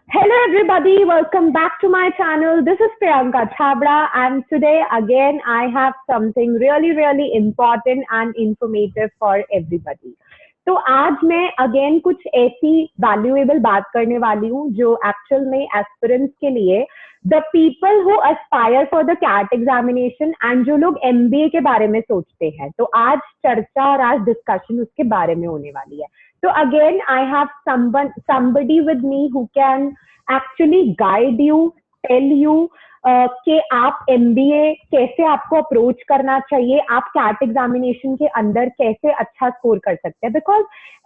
Hello everybody, welcome back to my channel. This is Priyanka Chabra and today again I have something really important and informative for everybody. तो आज मैं again कुछ ऐसी valuable बात करने वाली हूँ जो एक्चुअल में एस्पिरेंट्स के लिए the people who aspire for the CAT examination and जो लोग एमबीए के बारे में सोचते हैं, तो आज चर्चा और आज डिस्कशन उसके बारे में होने वाली है. So again, I have somebody with me who can actually guide you, tell you कि आप एमबीए कैसे आपको अप्रोच करना चाहिए, आप कैट एग्जामिनेशन के अंदर कैसे अच्छा स्कोर कर सकते हैं. Because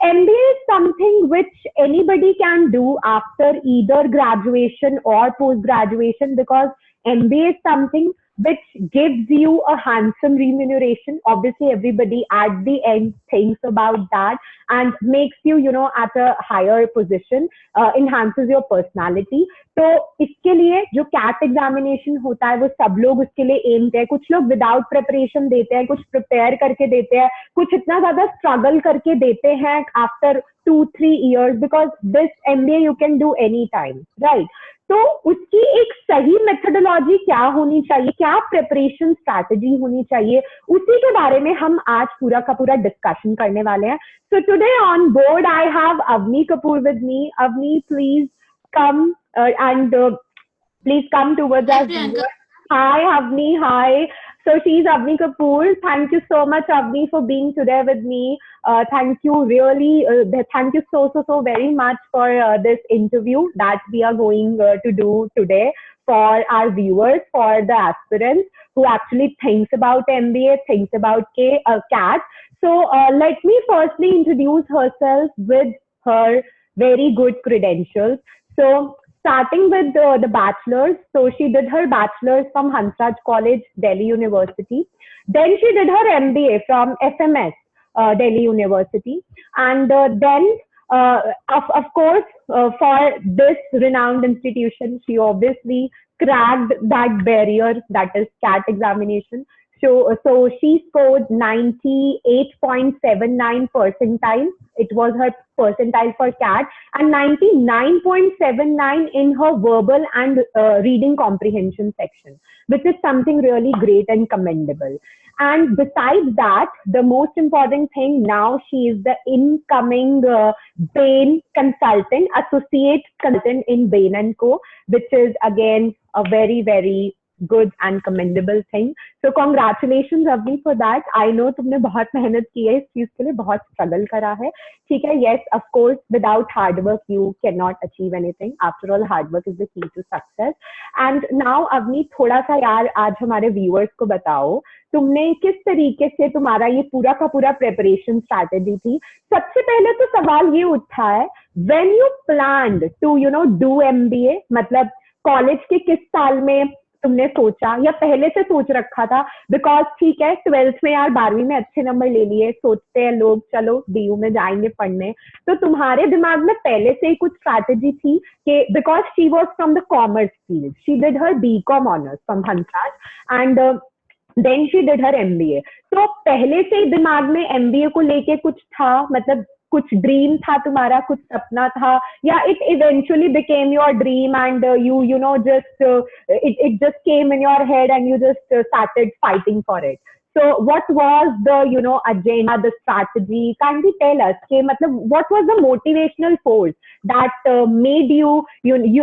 MBA is something which anybody can do after either graduation or post graduation. Because MBA is something which gives you a handsome remuneration. Obviously, everybody at the end thinks about that and makes you, at a higher position, enhances your personality. तो इसके लिए जो cat examination होता है वो सब लोग उसके लिए एम्ड है. कुछ लोग विदाउट प्रिपरेशन देते हैं, कुछ प्रिपेयर करके देते हैं, कुछ इतना ज्यादा स्ट्रगल करके देते हैं after 2-3 years because this MBA you can do any time, right? तो उसकी एक सही मेथोडोलॉजी क्या होनी चाहिए, क्या प्रिपरेशन स्ट्रैटेजी होनी चाहिए, उसी के बारे में हम आज पूरा का पूरा डिस्कशन करने वाले हैं. So today on board I have Avni Kapoor with me. Avni, please come and please come towards Hi us. Priyanka. Hi Avni, hi. So she's Avni Kapoor. Thank you so much, Avni, for being today with me. Thank you really, thank you so very much for this interview that we are going to do today for our viewers, for the aspirants who actually thinks about MBA, thinks about CAT. So let me firstly introduce herself with her very good credentials. So starting with the bachelor's, so she did her bachelor's from Hansraj College, Delhi University. Then she did her MBA from FMS, Delhi University. And then, of course, for this renowned institution, she obviously cracked that barrier, that is CAT examination. So she scored 98.79 percentile. It was her percentile for CAT, and 99.79 in her verbal and reading comprehension section, which is something really great and commendable. And besides that, the most important thing, now she is the incoming Bain consultant, associate consultant in Bain Co, which is again a very good and commendable thing. So congratulations Avni for that. I know तुमने बहुत मेहनत की है इस चीज के लिए, बहुत स्ट्रगल करा है. ठीक है, yes, of course, without hard work you cannot achieve anything. After all, hard work is the key to success. And now Avni, थोड़ा सा यार आज हमारे viewers को बताओ, तुमने किस तरीके से तुम्हारा ये पूरा का पूरा प्रिपरेशन स्ट्रैटेजी थी. सबसे पहले तो सवाल ये उठा है, when you planned to do MBA, मतलब कॉलेज के किस साल में तुमने सोचा या पहले से सोच रखा था? बिकॉज ठीक है, 12th में यार 12वीं में अच्छे नंबर ले लिए, सोचते हैं लोग चलो डीयू में जाएंगे पढ़ने, तो तुम्हारे दिमाग में पहले से ही कुछ स्ट्रैटेजी थी कि because she was from the commerce field, she did her BCom honours from Hansraj and then she did her MBA. तो पहले से ही दिमाग में एमबीए को लेके कुछ था, मतलब कुछ ड्रीम था तुम्हारा, कुछ सपना था, या it eventually became your dream and you know just it just came in your head and you just started fighting for it? So what was the agenda, the strategy? Kindly tell us कि मतलब what was the motivational force that made you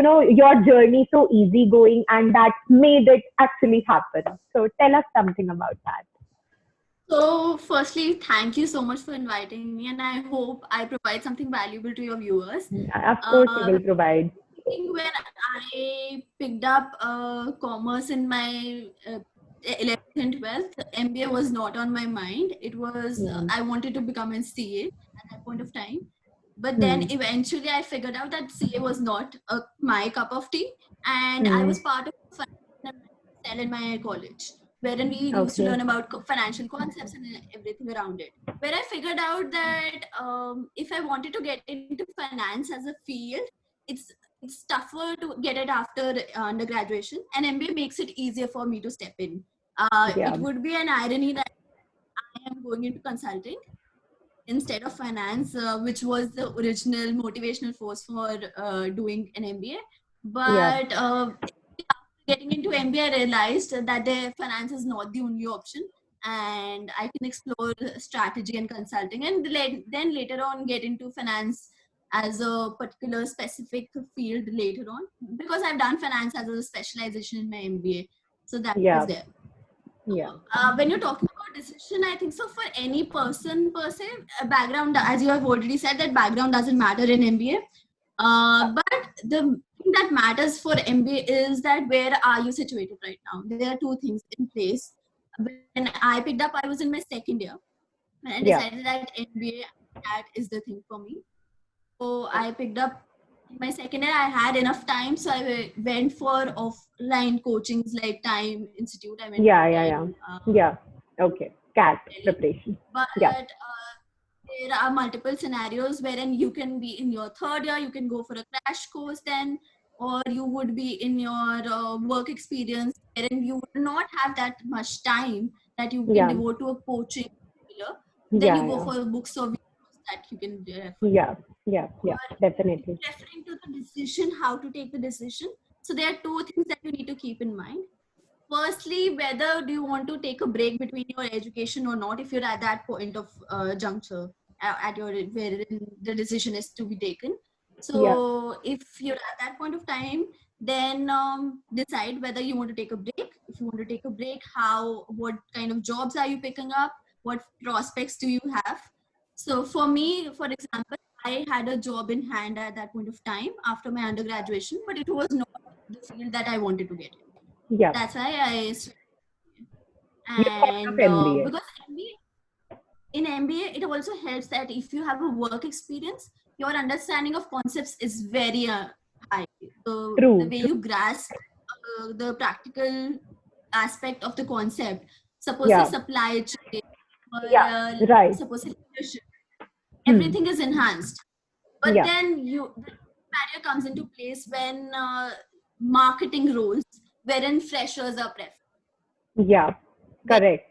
know your journey so easy going and that made it actually happen? So tell us something about that. So firstly, thank you so much for inviting me, and I hope I provide something valuable to your viewers. Of course you will provide. I think when I picked up commerce in my 11th and 12th, MBA was not on my mind. It was I wanted to become a CA at that point of time. But then eventually I figured out that CA was not my cup of tea, and I was part of a cell in my college, wherein we used to learn about financial concepts and everything around it. Where I figured out that if I wanted to get into finance as a field, it's tougher to get it after undergraduation, and MBA makes it easier for me to step in. It would be an irony that I am going into consulting, instead of finance, which was the original motivational force for doing an MBA. But getting into MBA, I realized that the finance is not the only option, and I can explore strategy and consulting, and then later on get into finance as a particular specific field later on, because I've done finance as a specialization in my MBA. So that was there. When you're talking about decision, I think so for any person per se, background, as you have already said, that background doesn't matter in MBA. But the thing that matters for MBA is that where are you situated right now? There are two things in place. When I picked up, I was in my second year, and I decided that MBA, that is the thing for me. So I picked up in my second year. I had enough time, so I went for offline coachings like Time Institute. I went Okay, CAT preparation. But there are multiple scenarios wherein you can be in your third year, you can go for a crash course then, or you would be in your work experience wherein you would not have that much time that you can devote to a coaching. Then you go for books or videos that you can definitely. Referring to the decision, how to take the decision. So there are two things that you need to keep in mind. Firstly, whether do you want to take a break between your education or not, if you're at that point of juncture at your where the decision is to be taken. So if you're at that point of time, then decide whether you want to take a break. If you want to take a break, what kind of jobs are you picking up? What prospects do you have? So for me, for example, I had a job in hand at that point of time after my undergraduation, but it was not the field that I wanted to get in. That's why I switched. And because in MBA, it also helps that if you have a work experience, your understanding of concepts is very high. The way you grasp the practical aspect of the concept, suppose a supply chain, or suppose leadership, everything is enhanced. But then the barrier comes into place when marketing roles, wherein freshers are preferred. Correct.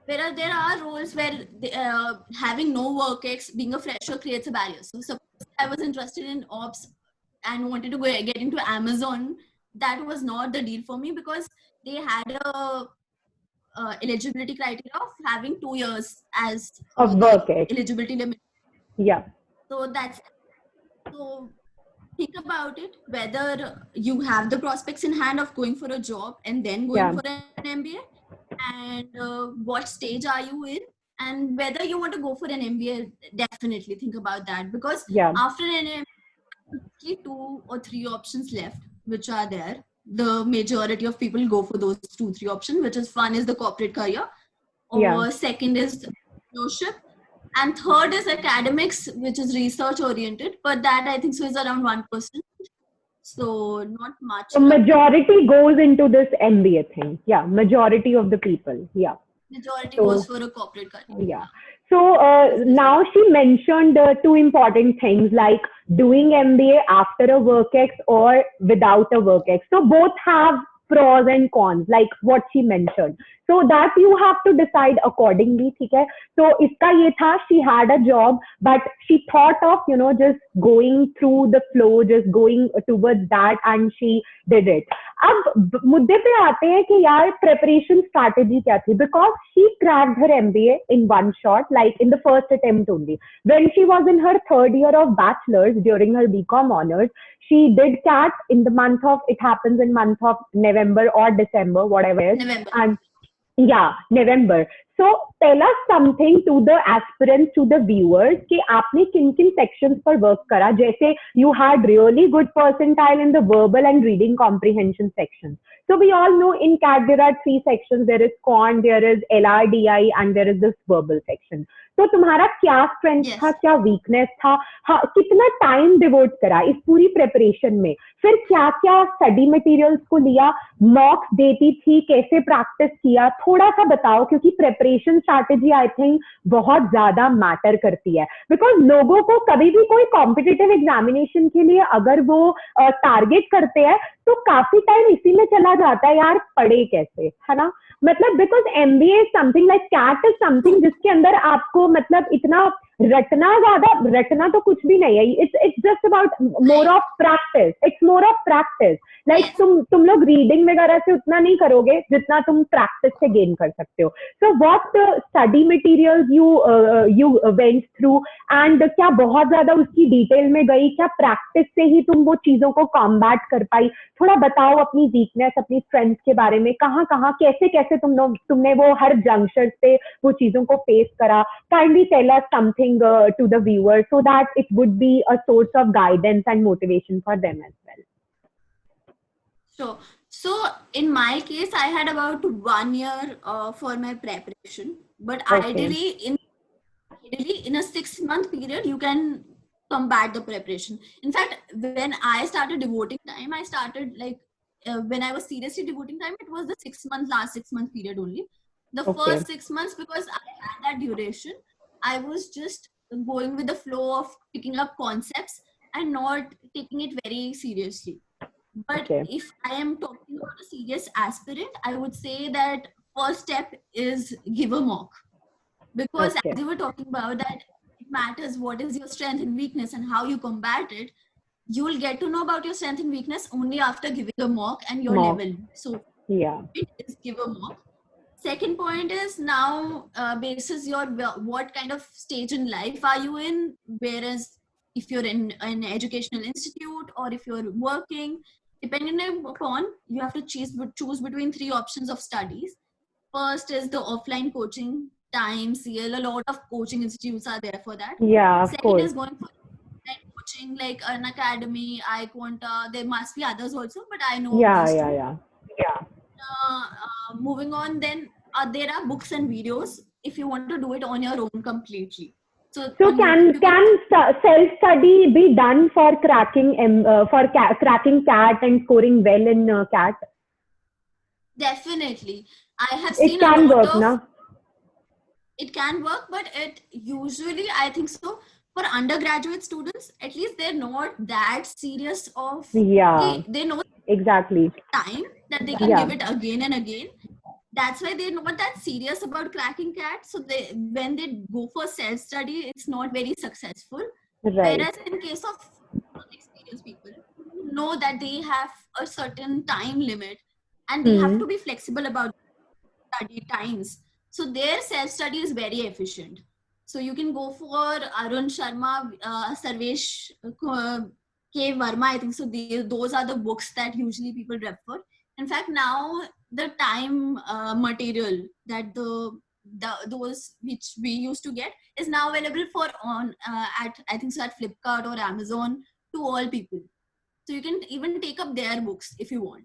Whereas there are roles where having no work ex, being a fresher creates a barrier. So suppose I was interested in ops and wanted to get into Amazon, that was not the deal for me because they had a eligibility criteria of having 2 years as of work eligibility limit. So think about it, whether you have the prospects in hand of going for a job and then going for an MBA, and what stage are you in, and whether you want to go for an MBA. Definitely think about that, because after an MBA, only 2 or 3 options left which are there. The majority of people go for those 2-3 options, which is one is the corporate career, or second is entrepreneurship, and third is academics, which is research oriented, but that I think so is around 1%. So not much. So majority goes into this MBA thing. Majority of the people. Majority goes for a corporate career. So now she mentioned 2 important things, like doing MBA after a WorkX or without a WorkX. So both have pros and cons, like what she mentioned. So that you have to decide accordingly. Okay? So iska ye tha, she had a job, but she thought of, just going through the flow, just going towards that, and she did it. अब मुद्दे पे आते हैं कि यार preparation strategy क्या थी, because she cracked her MBA in one shot, like in the first attempt only. When she was in her third year of bachelor's during her BCom honors, she did CAT in the month of, it happens in month of November or December, whatever it is. November. And November. So tell us something to the aspirants, to the viewers, कि आपने किन sections पर work करा. जैसे you had really good percentile in the verbal and reading comprehension sections. So we all know in CAT there are 3 sections. There is Quant, there is LRDI, and there is this verbal section. तो तुम्हारा क्या strength था, क्या weakness था, कितना time devote करा इस पूरी preparation में, फिर क्या क्या study materials को लिया, mocks देती थी, कैसे practice किया, थोड़ा सा बताओ, क्योंकि preparation strategy I think बहुत ज़्यादा matter करती है, because लोगों को कभी भी कोई competitive examination के लिए अगर वो target करते हैं तो काफी टाइम इसी में चला जाता है, यार पढ़े कैसे, है ना, मतलब because MBA is something like CAT is something जिसके अंदर आपको को मतलब इतना रटना तो कुछ भी नहीं है. It's just about more of practice. It's more of practice. Like तुम लोग रीडिंग वगैरह से उतना नहीं करोगे जितना तुम प्रैक्टिस से गेन कर सकते हो. So what study materials you went through and क्या बहुत ज्यादा उसकी डिटेल में गई, क्या प्रैक्टिस से ही तुम वो चीजों को कॉम्बैट कर पाई? थोड़ा बताओ अपनी वीकनेस, अपनी स्ट्रेंथ के बारे में. कहाँ कैसे तुमने वो हर जंक्शन पे वो चीजों को फेस करा. Kindly tell us something to the viewers so that it would be a source of guidance and motivation for them as well. Sure. So in my case, I had about 1 year for my preparation, but ideally in a 6-month period, you can combat the preparation. In fact, when I started devoting time, I started like when I was seriously devoting time, it was the last 6-month period only. The first 6 months, because I had that duration, I was just going with the flow of picking up concepts and not taking it very seriously. But if I am talking about a serious aspirant, I would say that first step is give a mock. Because as you were talking about that, it matters what is your strength and weakness and how you combat it. You will get to know about your strength and weakness only after giving a mock and your level. So it is give a mock. Second point is now basis your what kind of stage in life are you in, whereas if you're in an educational institute or if you're working, depending upon, you have to choose between 3 options of studies. First is the offline coaching, time, CL, a lot of coaching institutes are there for that. Second is going for online coaching like an academy, iQuanta, there must be others also, but I know moving on, then there are books and videos if you want to do it on your own completely. So can self-study be done for cracking CAT and scoring well in CAT? Definitely. I have seen it can work, no? It can work, but it usually, I think so, for undergraduate students, at least they're not that serious of, they know exactly time that they can give it again and again. That's why they're not that serious about cracking CAT. So when they go for self-study, it's not very successful. Whereas in case of experienced people, know that they have a certain time limit and they have to be flexible about study times. So their self-study is very efficient. So you can go for Arun Sharma, Sarvesh K. Verma, I think so. Those are the books that usually people refer. In fact, now the time material that those which we used to get is now available for at I think so at Flipkart or Amazon to all people. So you can even take up their books if you want.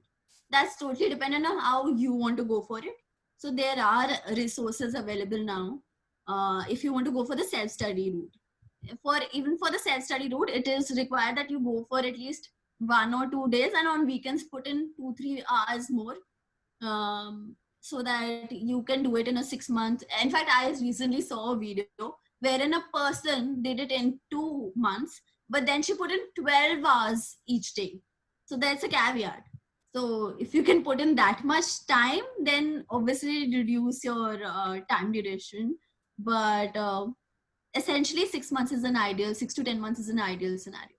That's totally dependent on how you want to go for it. So there are resources available now if you want to go for the self-study route. Even for the self-study route, it is required that you go for at least 1 or 2 days, and on weekends put in 2-3 hours more, so that you can do it in a 6 month. In fact, I recently saw a video wherein a person did it in 2 months, but then she put in 12 hours each day. So that's a caveat. So if you can put in that much time, then obviously reduce your time duration. But essentially 6 months is an ideal, 6 to 10 months is an ideal scenario.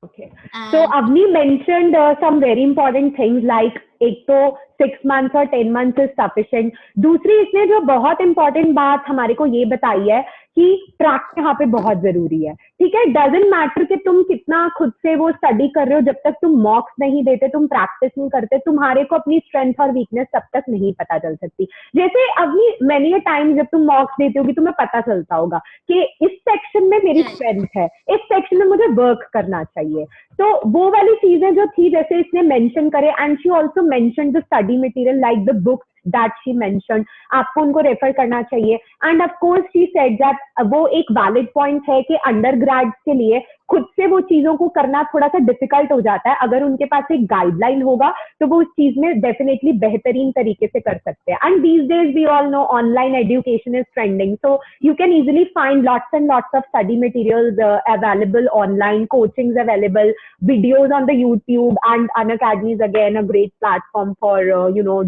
Okay. So Avni mentioned some very important things like एक तो 6 months और 10 months is sufficient. दूसरी इसने जो बहुत important बात हमारे को ये बताई है कि प्रैक्टिस यहाँ पे बहुत जरूरी है. ठीक है, डजंट मैटर कि तुम कितना खुद से वो स्टडी कर रहे हो, जब तक तुम मॉक्स नहीं देते, तुम प्रैक्टिस नहीं करते, तुम्हारे को अपनी स्ट्रेंथ और वीकनेस तब तक नहीं पता चल सकती. जैसे अभी मैनी अ टाइम जब तुम मॉक्स देते होगी तुम्हें पता चलता होगा कि इस सेक्शन में मेरी स्ट्रेंथ है, इस सेक्शन में मुझे वर्क करना चाहिए. तो वो वाली चीजें जो थी जैसे इसने मेंशन करे, and she also mention the study material like the books that she mentioned, आपको उनको रेफर करना चाहिए. End of course she said that वो एक वैलिड पॉइंट है कि अंडर ग्रेड के लिए खुद से वो चीजों को करना थोड़ा सा डिफिकल्ट हो जाता है. अगर उनके पास एक गाइडलाइन होगा तो वो उस चीज में डेफिनेटली बेहतरीन तरीके से कर सकते हैं. And these days we all know online education is trending, so you can easily find lots and lots of study materials available online, coachings available, videos on the YouTube, and Unacademy is again a great platform for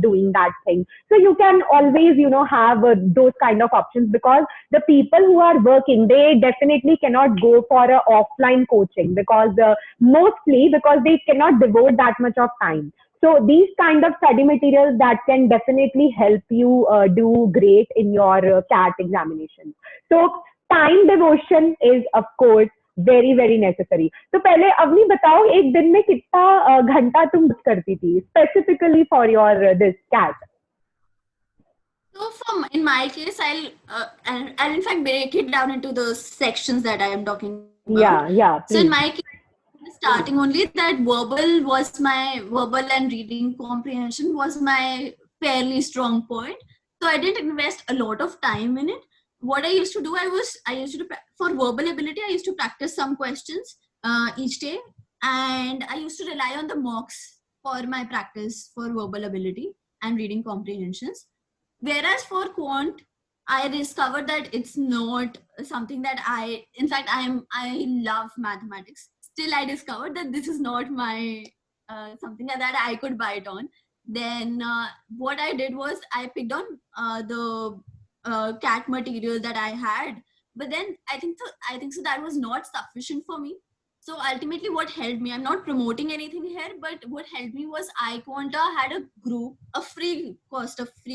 doing that thing. So you can always have those kind of options, because the people who are working, they definitely cannot go for a offline coaching, because mostly because they cannot devote that much of time. So these kind of study materials that can definitely help you do great in your CAT examinations. So time devotion is of course very very necessary. तो पहले अवनी बताओ, एक दिन में कितना घंटा तुम करती थी specifically for your this CAT? So in my case, I'll in fact break it down into the sections that I am talking about. Yeah, so in my case, starting only that verbal and reading comprehension was my fairly strong point. So I didn't invest a lot of time in it. What I used to do, for verbal ability, I used to practice some questions each day, and I used to rely on the mocks for my practice for verbal ability and reading comprehensions. Whereas for quant, I discovered that it's not something that I love mathematics. Still, I discovered that this is not my something that I could bite on. Then what I did was I picked on the CAT material that I had, but then I think so that was not sufficient for me. So ultimately, what helped me, I'm not promoting anything here, but what helped me was iQuanta had a group, a free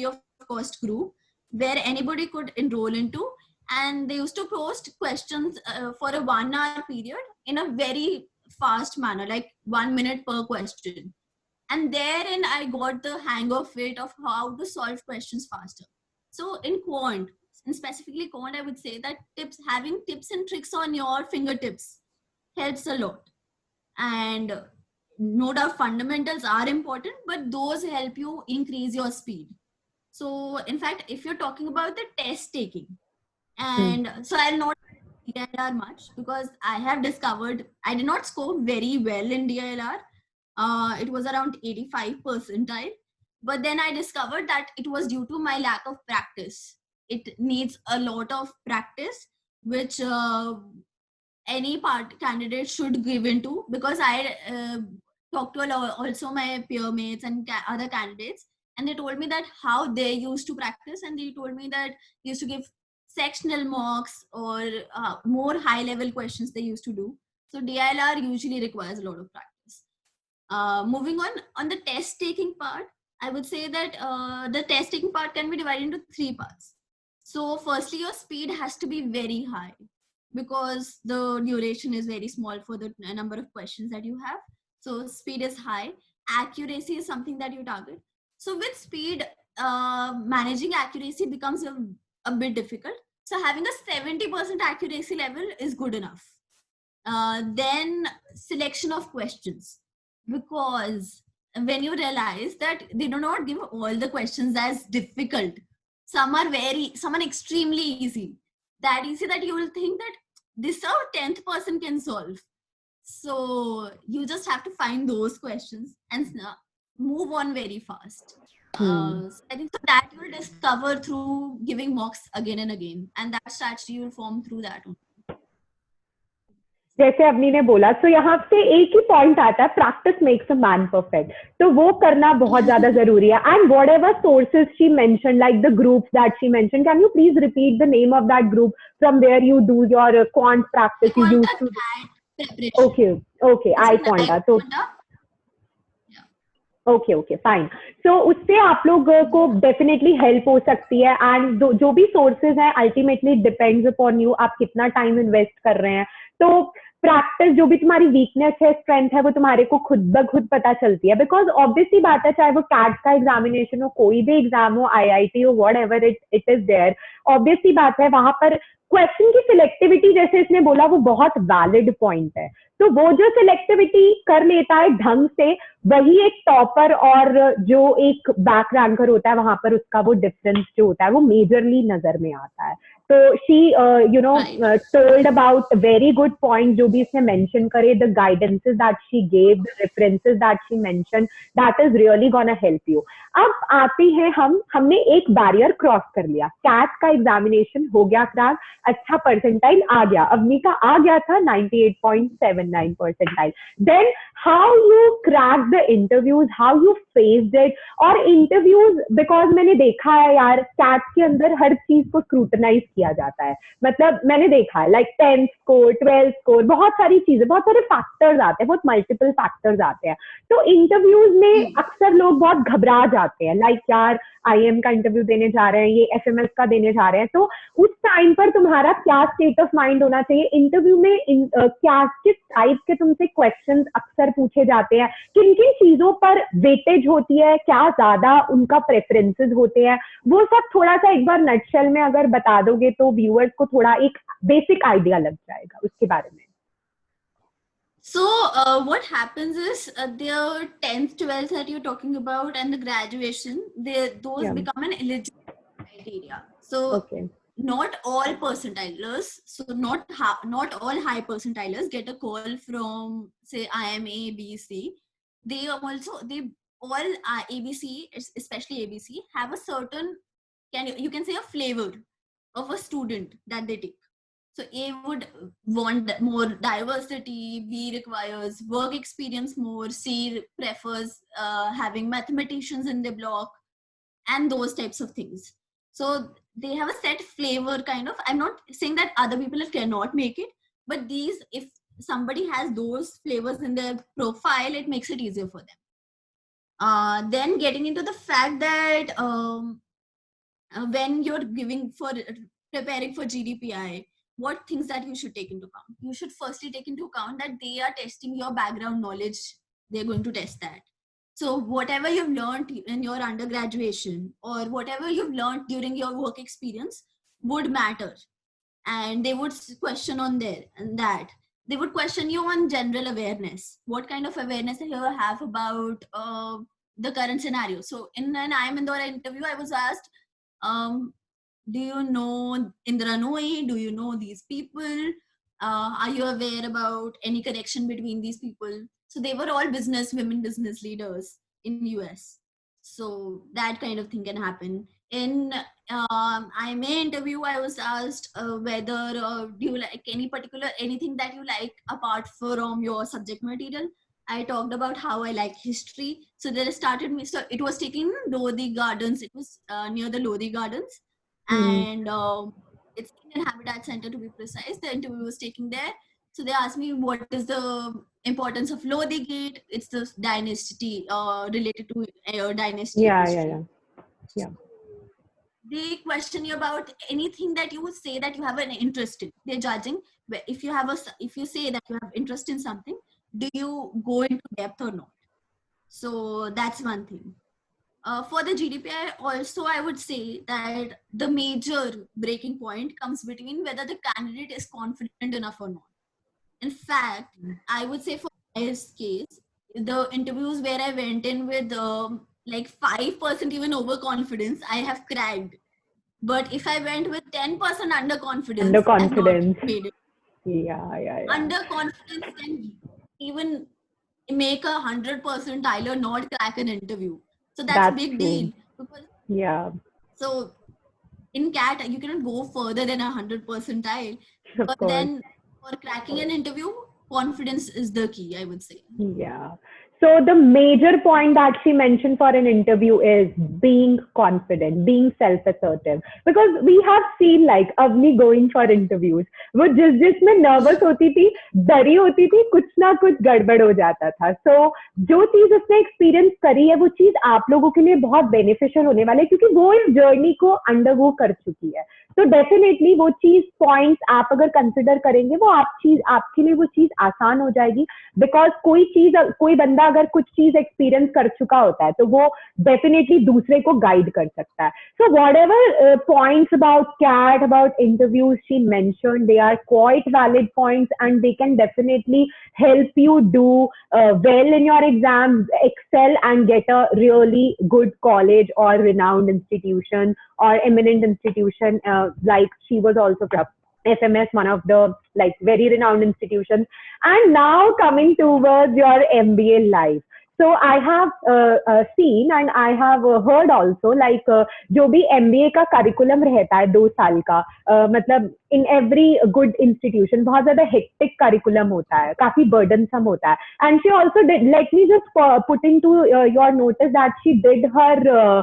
of cost group where anybody could enroll into, and they used to post questions for a 1 hour period in a very fast manner, like 1 minute per question. And therein I got the hang of it, of how to solve questions faster. So in quant, and specifically quant, I would say that having tips and tricks on your fingertips helps a lot. And no doubt fundamentals are important, but those help you increase your speed. So in fact, if you're talking about the test taking, and so I'll not DILR much, because I have discovered I did not score very well in DILR. It was around 85 percentile, but then I discovered that it was due to my lack of practice. It needs a lot of practice, which any candidate should give into, because I talked to also my peer mates and other candidates, and they told me that how they used to practice, and they told me that they used to give sectional mocks or more high level questions they used to do. So DILR usually requires a lot of practice. Moving on the test taking part, I would say that the test taking part can be divided into 3 parts. So firstly, your speed has to be very high, because the duration is very small for the number of questions that you have. So speed is high. Accuracy is something that you target. So with speed, managing accuracy becomes a bit difficult. So having a 70% accuracy level is good enough. Then selection of questions, because when you realize that they do not give all the questions as difficult, some are extremely easy, that easy that you will think that this our 10th person can solve. So you just have to find those questions and move on very fast. So I think so that you will discover through giving mocks again and again, and that strategy will form through that. जैसे अवनी ने बोला, तो यहाँ से एक ही point आता है, practice makes a man perfect. तो वो करना बहुत ज्यादा जरूरी है. And whatever sources she mention, like the groups that she mention, can you please repeat the name of that group from where you do your quant practice you used to? Okay, iQuanta. तो okay fine. So उससे आप लोग को definitely help हो सकती है. And जो भी सोर्सेज है, अल्टीमेटली डिपेंड्स अपॉन यू, आप कितना टाइम इन्वेस्ट कर रहे हैं. तो प्रैक्टिस, जो भी तुम्हारी वीकनेस है, स्ट्रेंथ है, वो तुम्हारे को खुद ब खुद पता चलती है. बिकॉज ऑब्वियसली बात है, चाहे वो कैट का एग्जामिनेशन हो, कोई भी एग्जाम हो, IIT हो, whatever it is there, obviously बात है वहां पर क्वेश्चन की सिलेक्टिविटी, जैसे इसने बोला, वो बहुत वैलिड पॉइंट है. तो वो जो सिलेक्टिविटी कर लेता है ढंग से, वही एक टॉपर और जो एक बैक रैंकर होता है, वहां पर उसका वो डिफरेंस जो होता है वो मेजरली नजर में आता है. So she Right. told about very good point जो भी इसने mention करे, the guidances that she gave, the references that she mentioned, that is really gonna help you. अब आते हैं हमने एक बैरियर क्रॉस कर लिया, कैट का एग्जामिनेशन हो गया क्रैक, अच्छा परसेंटाइल आ गया, अवनी का आ गया था 98.79 percentile. Then how you crack the interviews, how you faced it. और इंटरव्यूज बिकॉज मैंने देखा है यार, कैट के अंदर हर चीज को स्क्रूटनाइज किया जाता है. मतलब मैंने देखा है like 10th score, 12th score, बहुत सारी चीजें, बहुत सारे फैक्टर्स आते हैं, बहुत मल्टीपल फैक्टर्स आते हैं. तो इंटरव्यूज में अक्सर लोग बहुत घबरा जाते हैं, लाइक यार आईएम का इंटरव्यू देने जा रहे हैं, ये एफएमएस का देने जा रहे हैं. तो उस टाइम पर तुम्हारा क्या स्टेट ऑफ माइंड होना चाहिए? इंटरव्यू में क्या किस टाइप के तुमसे क्वेश्चंस अक्सर पूछे जाते हैं, किन किन चीजों पर वेटेज होती है, क्या ज्यादा उनका प्रेफरेंसेस होते हैं, वो सब थोड़ा सा एक बार नटशेल में अगर बता दोगे तो व्यूअर्स को थोड़ा एक बेसिक आइडिया लग जाएगा उसके बारे में. So what happens is their 10th, 12th that you're talking about and the graduation, those become an eligible criteria. So not all percentilers, so not all high percentilers get a call from say IMA, BC. They all ABC, especially ABC, have a certain, you can say a flavor of a student that they take. So A would want more diversity, B requires work experience more, C prefers having mathematicians in the block, and those types of things. So they have a set flavor kind of. I'm not saying that other people cannot make it, but these, if somebody has those flavors in their profile, it makes it easier for them. Then getting into the fact that when you're preparing for GDPI, what things that you should take into account? You should firstly take into account that they are testing your background knowledge. They're going to test that. So whatever you've learned in your undergraduation or whatever you've learned during your work experience would matter. And they would question on there and that. They would question you on general awareness. What kind of awareness do you have about the current scenario? So in an IIM Indore interview, I was asked, do you know Indra Nooyi? Do you know these people? Are you aware about any connection between these people? So they were all women business leaders in US. So that kind of thing can happen. In IMA interview, I was asked whether do you like anything that you like apart from your subject material. I talked about how I like history. So they started me. So it was taking Lodi Gardens. It was near the Lodi Gardens. And it's Indian Habitat Center to be precise. The interview was taking there. So they asked me what is the importance of Lodi Gate. It's the dynasty related to dynasty. Yeah. They question you about anything that you would say that you have an interest in. They're judging if you say that you have interest in something, do you go into depth or not? So that's one thing. For the GDPI also, I would say that the major breaking point comes between whether the candidate is confident enough or not. In fact, I would say for my case, the interviews where I went in with like 5% even overconfidence, I have cracked. But if I went with 10% underconfidence, I've not made it. Yeah. Underconfidence can even make 100 percentiler not crack an interview. So that's a big deal. Because, so in CAT, you cannot go further than 100 percentile. But then for cracking an interview, confidence is the key, I would say. Yeah. So the major point that she mentioned for an interview is being confident, being self-assertive. Because we have seen like Avni going for interviews. वो जिसमें nervous होती थी, डरी होती थी, कुछ ना कुछ गड़बड़ हो जाता था. So जो चीज उसने experience करी है, वो चीज आप लोगों के लिए बहुत beneficial होने वाले है, क्योंकि वो इस journey को undergo कर चुकी है. तो डेफिनेटली वो चीज पॉइंट्स आप अगर कंसिडर करेंगे, वो आपके लिए वो चीज आसान हो जाएगी. बिकॉज कोई बंदा अगर कुछ चीज एक्सपीरियंस कर चुका होता है तो वो डेफिनेटली दूसरे को गाइड कर सकता है. So whatever points about CAT, about interviews she mentioned, they are quite valid points and they can definitely help you do well in your exams, excel and get a really good college or renowned institution or eminent institution like she was also FMS, one of the like very renowned institutions. And now coming towards your MBA life. So I have seen and I have heard also like जो भी MBA का curriculum रहता है 2 साल का मतलब in every good institution बहुत ज़्यादा hectic curriculum होता है, काफी burdensome होता है. And she also did, let me just put into your notice that she did her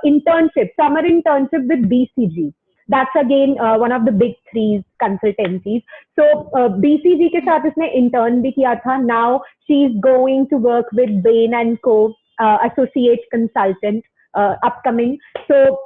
internship, summer internship with BCG. That's again one of the big three consultancies. So BCG के साथ इसने intern भी किया था. Now she's going to work with Bain Co, associate consultant, upcoming. So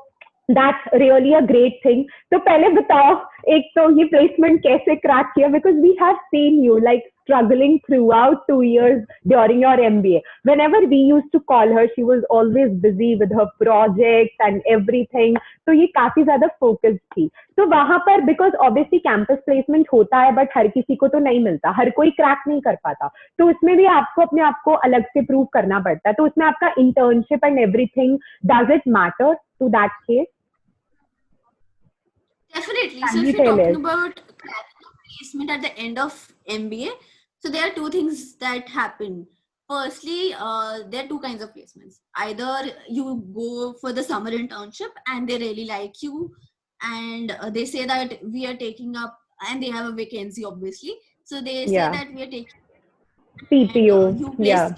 that's really a great thing. तो पहले बताओ एक तो ये placement कैसे crack किया, because we have seen you like struggling throughout 2 years during your MBA. Whenever we used to call her, she was always busy with her projects and everything. तो ये काफी ज्यादा focused थी. तो वहां पर because obviously campus placement होता है but हर किसी को तो नहीं मिलता, हर कोई crack नहीं कर पाता. तो उसमें भी आपको अपने आप को अलग से prove करना पड़ता है. तो उसमें आपका internship and everything, does it matter to that case? Definitely. So if you're talking about placement at the end of MBA, so there are two things that happen. Firstly, there are two kinds of placements. Either you go for the summer internship and they really like you and they say that we are taking up, and they have a vacancy obviously. So they say that we are taking PPO. You place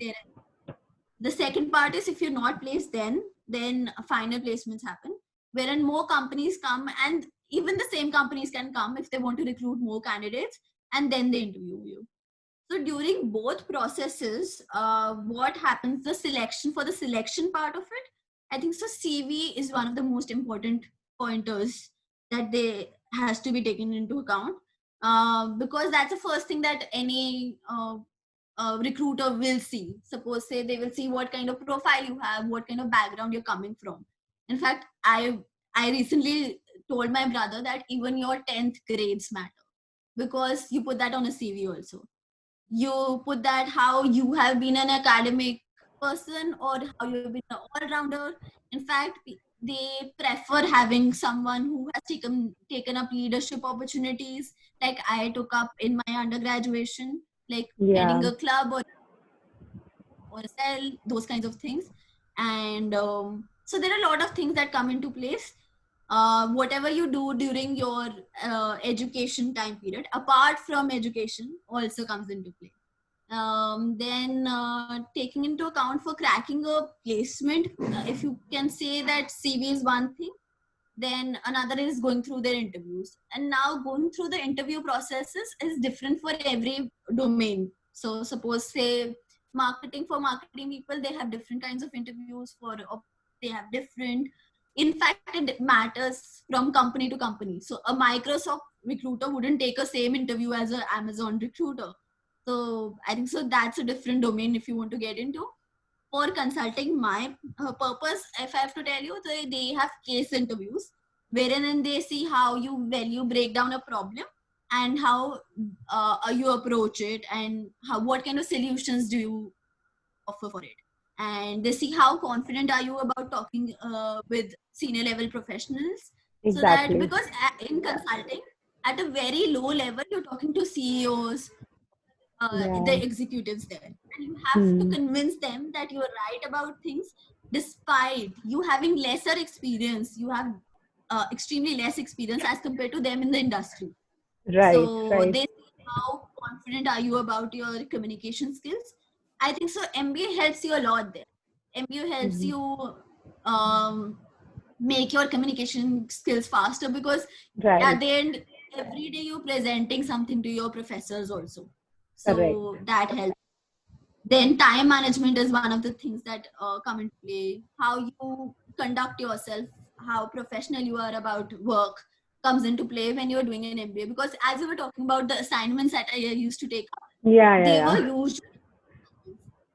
there. The second part is if you're not placed then final placements happen, wherein more companies come, and even the same companies can come if they want to recruit more candidates, and then they interview you. So during both processes, what happens, the selection part of it, I think so CV is one of the most important pointers that they has to be taken into account, because that's the first thing that any recruiter will see. Suppose say they will see what kind of profile you have, what kind of background you're coming from. In fact, I recently told my brother that even your 10th grades matter, because you put that on a CV also. You put that how you have been an academic person or how you've been an all-rounder. In fact, they prefer having someone who has taken up leadership opportunities like I took up in my undergraduation, like heading a club or a cell, those kinds of things. And so there are a lot of things that come into place. Whatever you do during your education time period, apart from education, also comes into play. Then taking into account for cracking a placement, if you can say that CV is one thing, then another is going through their interviews. And now going through the interview processes is different for every domain. So suppose say for marketing people, they have different kinds of interviews they have different. In fact, it matters from company to company. So a Microsoft recruiter wouldn't take a same interview as an Amazon recruiter. So I think so that's a different domain if you want to get into. For consulting, my purpose, if I have to tell you, they have case interviews wherein they see how you break down a problem and how you approach it, and what kind of solutions do you offer for it. And they see how confident are you about talking with senior level professionals. Exactly. So that, because in consulting, at a very low level, you're talking to CEOs, the executives there, and you have to convince them that you are right about things despite you having lesser experience. You have extremely less experience as compared to them in the industry. They see how confident are you about your communication skills. I think so MBA helps you a lot there. MBA helps you make your communication skills faster, because at the end, every day you're presenting something to your professors also. So that helps. Then time management is one of the things that come into play. How you conduct yourself, how professional you are about work comes into play when you're doing an MBA. Because as we were talking about the assignments that I used to take, they were huge,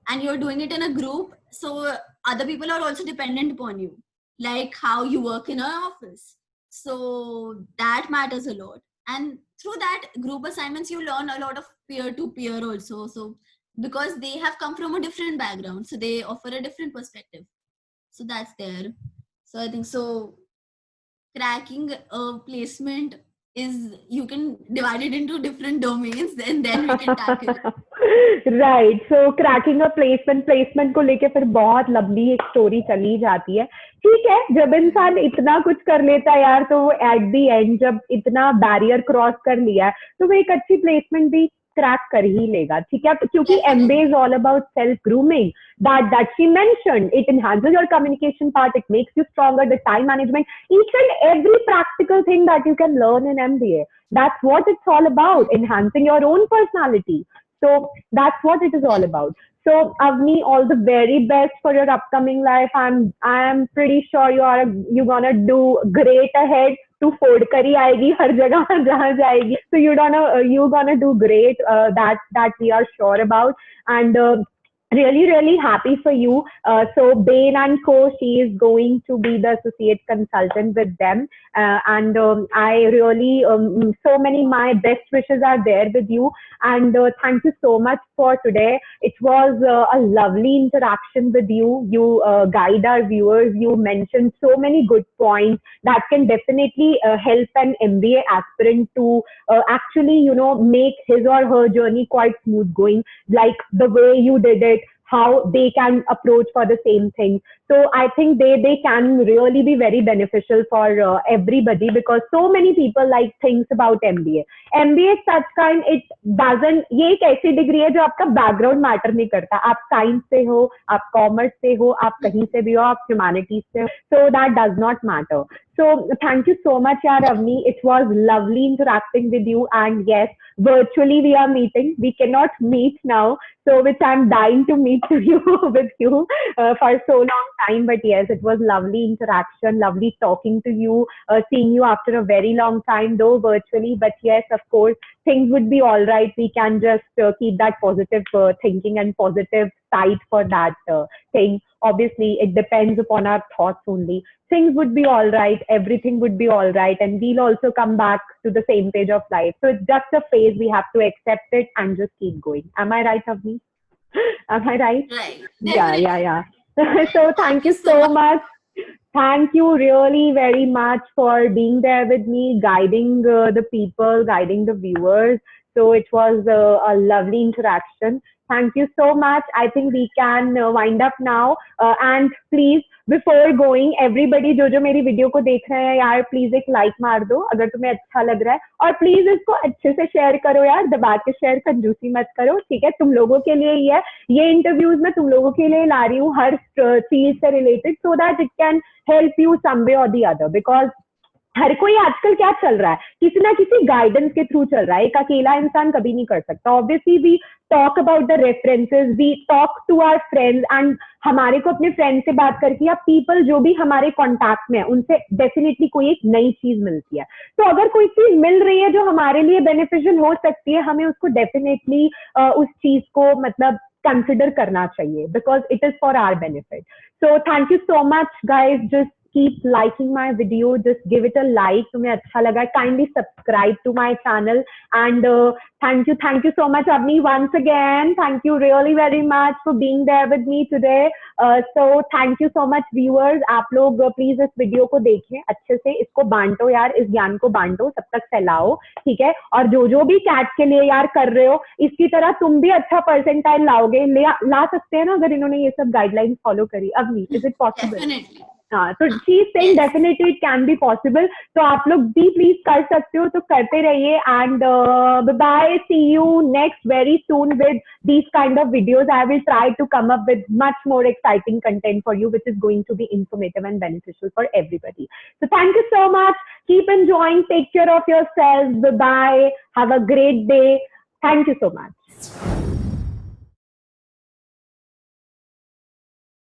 and you're doing it in a group. So other people are also dependent upon you, like how you work in an office. So that matters a lot. And through that group assignments, you learn a lot of peer-to-peer also. So because they have come from a different background, so they offer a different perspective. So that's there. So I think so cracking a placement is, you can divide it into different domains, and then we can tackle it. Right so cracking a placement को लेके फिर बहुत लंबी एक story चली जाती है. ठीक है, जब इंसान इतना कुछ कर लेता है यार, तो वो एट द एंड जब इतना बैरियर क्रॉस कर लिया है, तो वो एक अच्छी प्लेसमेंट भी क्रैक कर ही लेगा. ठीक है, क्योंकि MBA is all about self grooming. That she mentioned, it enhances your communication part, it makes you stronger, the time management, each and every practical thing that you can learn in MBA. That's what it's all about, enhancing your own personality. So that's what it is all about. So Avni, all the very best for your upcoming life. I'm pretty sure you're gonna do great ahead. तू फोड़ कर ही आएगी हर जगह जहाँ जाएगी. So you're gonna do great. That we are sure about. And really happy for you. So Bain Co, she is going to be the associate consultant with them. And I really, so many my best wishes are there with you. And thank you so much for today. It was a lovely interaction with you. You guide our viewers. You mentioned so many good points that can definitely help an MBA aspirant to actually, make his or her journey quite smooth going, like the way you did it, how they can approach for the same thing. So I think they can really be very beneficial for everybody, because so many people like things about MBA. MBA such kind, it doesn't, ये एक ऐसी degree है जो आपका background matter नहीं करता. आप science से हो, आप कॉमर्स से हो, आप कहीं से भी हो, आप ह्यूमैनिटीज से हो, so that does not matter. So thank you so much, yaar, Avni. It was lovely interacting with you. And yes, virtually we are meeting. We cannot meet now, so which I'm dying to meet you with you for so long time. But yes, it was lovely interaction, lovely talking to you, seeing you after a very long time, though virtually. But yes, of course, things would be all right. We can just keep that positive thinking and positive side for that thing. Obviously, it depends upon our thoughts only. Things would be all right, everything would be all right, and we'll also come back to the same page of life. So it's just a phase, we have to accept it and just keep going. Am I right, Avni? Am I right? Right. Yeah. So thank you so much. Thank you really very much for being there with me, guiding the people, guiding the viewers. So it was a lovely interaction. Thank you so much. I think we can wind up now. And please, before going, everybody जो मेरी video को देख रहे हैं यार, please एक like मार दो अगर तुम्हें अच्छा लग रहा है, और प्लीज इसको अच्छे से शेयर करो यार, दबा के शेयर, कंजूसी मत करो. ठीक है, तुम लोगों के लिए ही है ये इंटरव्यूज, मैं तुम लोगों के लिए ला रही हूँ हर चीज से related, so that it can help you some way or the other. Because हर कोई आजकल क्या चल रहा है, किसी ना किसी गाइडेंस के थ्रू चल रहा है. एक अकेला इंसान कभी नहीं कर सकता. Obviously we talk about the references, we talk to our friends, and हमारे को अपने फ्रेंड से बात करके या पीपल जो भी हमारे कॉन्टैक्ट में है उनसे डेफिनेटली कोई एक नई चीज मिलती है. तो अगर कोई चीज मिल रही है जो हमारे लिए बेनिफिशियल हो सकती है, हमें उसको डेफिनेटली उस चीज को मतलब कंसिडर करना चाहिए, because it is for our benefit. So thank you so much, guys. Just keep liking my video. Just give it a like. तुम्हें अच्छा लगा, kindly subscribe to my channel. And thank you so much, Avni, once again. Thank you really very much for being there with me today. So thank you so much, viewers. आप लोग please इस video को देखें अच्छे से, इसको बांटो यार, इस ज्ञान को बांटो, सब तक फैलाओ. ठीक है, और जो भी कैट के लिए यार कर रहे हो, इसकी तरह तुम भी अच्छा परसेंटाइल लाओगे, ला सकते हैं ना अगर इन्होंने ये सब गाइडलाइंस फॉलो करी. Avni, is it possible? हाँ, तो she is saying definitely it can be possible. तो आप लोग भी प्लीज कर सकते हो, तो करते रहिए. And bye, see you next very soon with these kind of videos. I will try to come up with much more exciting content for you, which is going to be informative and beneficial for everybody. So thank you so much. Keep enjoying. Take care of yourselves. Bye bye. Have a great day. Thank you so much.